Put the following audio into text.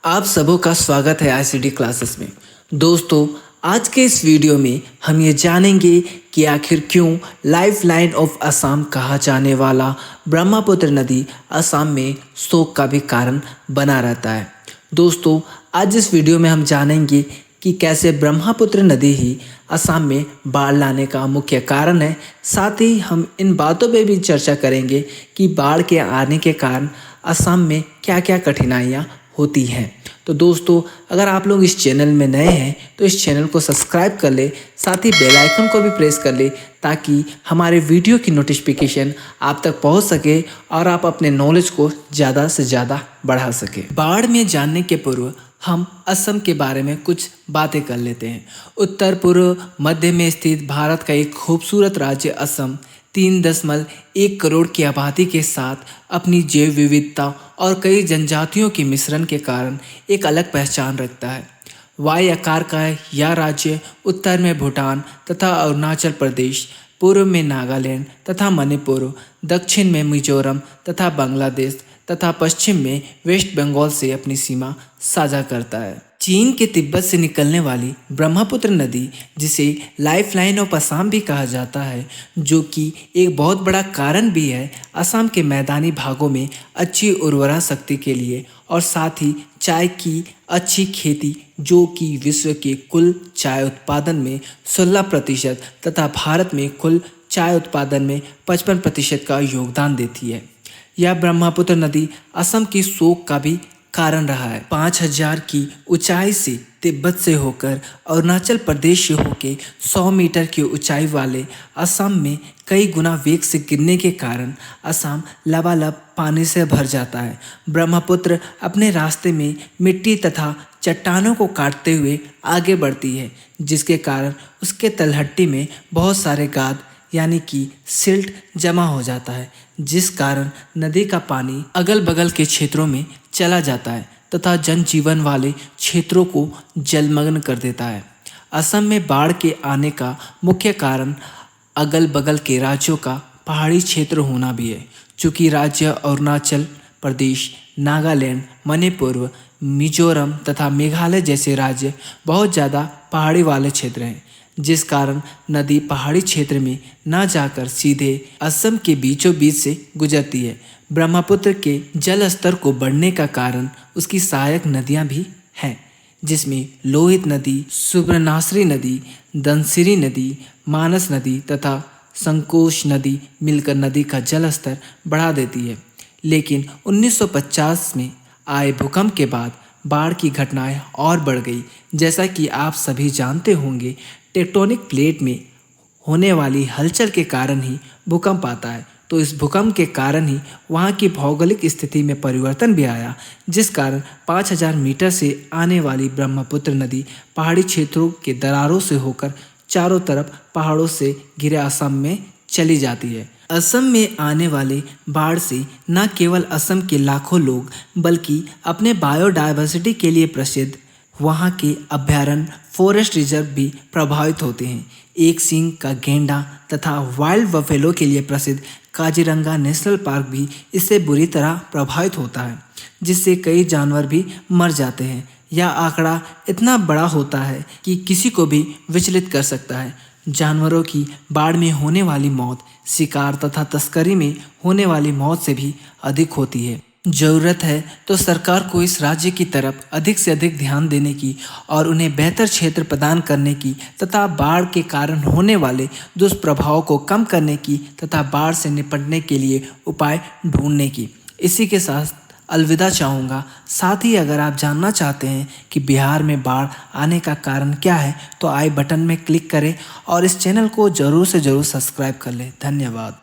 आप सबों का स्वागत है आईसीडी क्लासेस में। दोस्तों, आज के इस वीडियो में हम ये जानेंगे कि आखिर क्यों लाइफ लाइन ऑफ असम कहा जाने वाला ब्रह्मपुत्र नदी असम में शोक का भी कारण बना रहता है। दोस्तों, आज इस वीडियो में हम जानेंगे कि कैसे ब्रह्मपुत्र नदी ही असम में बाढ़ लाने का मुख्य कारण है। साथ ही हम इन बातों पे भी चर्चा करेंगे कि बाढ़ के आने के कारण असम में क्या क्या कठिनाइयाँ होती हैं। तो दोस्तों, अगर आप लोग इस चैनल में नए हैं तो इस चैनल को सब्सक्राइब कर ले, साथ ही बेल आइकन को भी प्रेस कर ले ताकि हमारे वीडियो की नोटिफिकेशन आप तक पहुंच सके और आप अपने नॉलेज को ज़्यादा से ज़्यादा बढ़ा सके। बाढ़ में जानने के पूर्व हम असम के बारे में कुछ बातें कर लेते हैं। उत्तर पूर्व मध्य में स्थित भारत का एक खूबसूरत राज्य असम 3.1 करोड़ की आबादी के साथ अपनी जैव विविधता और कई जनजातियों के मिश्रण के कारण एक अलग पहचान रखता है। वाई आकार का यह राज्य उत्तर में भूटान तथा अरुणाचल प्रदेश, पूर्व में नागालैंड तथा मणिपुर, दक्षिण में मिजोरम तथा बांग्लादेश तथा पश्चिम में वेस्ट बंगाल से अपनी सीमा साझा करता है। चीन के तिब्बत से निकलने वाली ब्रह्मपुत्र नदी, जिसे लाइफ लाइन ऑफ असम भी कहा जाता है, जो कि एक बहुत बड़ा कारण भी है असम के मैदानी भागों में अच्छी उर्वरा शक्ति के लिए, और साथ ही चाय की अच्छी खेती, जो कि विश्व के कुल चाय उत्पादन में 16% तथा भारत में कुल चाय उत्पादन में 55% का योगदान देती है। यह ब्रह्मपुत्र नदी असम की शोक का भी कारण रहा है। 5000 की ऊंचाई से तिब्बत से होकर अरुणाचल प्रदेश से होकर 100 मीटर की ऊंचाई वाले असम में कई गुना वेग से गिरने के कारण असम लबालब पानी से भर जाता है। ब्रह्मपुत्र अपने रास्ते में मिट्टी तथा चट्टानों को काटते हुए आगे बढ़ती है, जिसके कारण उसके तलहटी में बहुत सारे गाद यानी कि सिल्ट जमा हो जाता है, जिस कारण नदी का पानी अगल बगल के क्षेत्रों में चला जाता है तथा जनजीवन वाले क्षेत्रों को जलमग्न कर देता है। असम में बाढ़ के आने का मुख्य कारण अगल बगल के राज्यों का पहाड़ी क्षेत्र होना भी है। चूँकि राज्य अरुणाचल प्रदेश, नागालैंड, मणिपुर, मिजोरम तथा मेघालय जैसे राज्य बहुत ज़्यादा पहाड़ी वाले क्षेत्र हैं, जिस कारण नदी पहाड़ी क्षेत्र में न जाकर सीधे असम के बीचों बीच से गुजरती है। ब्रह्मपुत्र के जल स्तर को बढ़ने का कारण उसकी सहायक नदियां भी हैं, जिसमें लोहित नदी, सुब्रनाश्री नदी, धनसिरी नदी, मानस नदी तथा संकोश नदी मिलकर नदी का जल स्तर बढ़ा देती है। लेकिन 1950 में आए भूकंप के बाद बाढ़ की घटनाएं और बढ़ गई। जैसा कि आप सभी जानते होंगे, टेक्टोनिक प्लेट में होने वाली हलचल के कारण ही भूकंप आता है। तो इस भूकंप के कारण ही वहाँ की भौगोलिक स्थिति में परिवर्तन भी आया, जिस कारण 5000 मीटर से आने वाली ब्रह्मपुत्र नदी पहाड़ी क्षेत्रों के दरारों से होकर चारों तरफ पहाड़ों से घिरे असम में चली जाती है। असम में आने वाले बाढ़ से न केवल असम के लाखों लोग बल्कि अपने बायोडायवर्सिटी के लिए प्रसिद्ध वहाँ के अभयारण्य फॉरेस्ट रिजर्व भी प्रभावित होते हैं। एक सींग का गेंडा तथा वाइल्ड बफेलो के लिए प्रसिद्ध काजीरंगा नेशनल पार्क भी इससे बुरी तरह प्रभावित होता है, जिससे कई जानवर भी मर जाते हैं। यह आंकड़ा इतना बड़ा होता है कि किसी को भी विचलित कर सकता है। जानवरों की बाढ़ में होने वाली मौत शिकार तथा तस्करी में होने वाली मौत से भी अधिक होती है। ज़रूरत है तो सरकार को इस राज्य की तरफ अधिक से अधिक ध्यान देने की और उन्हें बेहतर क्षेत्र प्रदान करने की तथा बाढ़ के कारण होने वाले दुष्प्रभावों को कम करने की तथा बाढ़ से निपटने के लिए उपाय ढूंढने की। इसी के साथ अलविदा चाहूँगा। साथ ही अगर आप जानना चाहते हैं कि बिहार में बाढ़ आने का कारण क्या है तो आई बटन में क्लिक करें और इस चैनल को ज़रूर से ज़रूर सब्सक्राइब कर लें। धन्यवाद।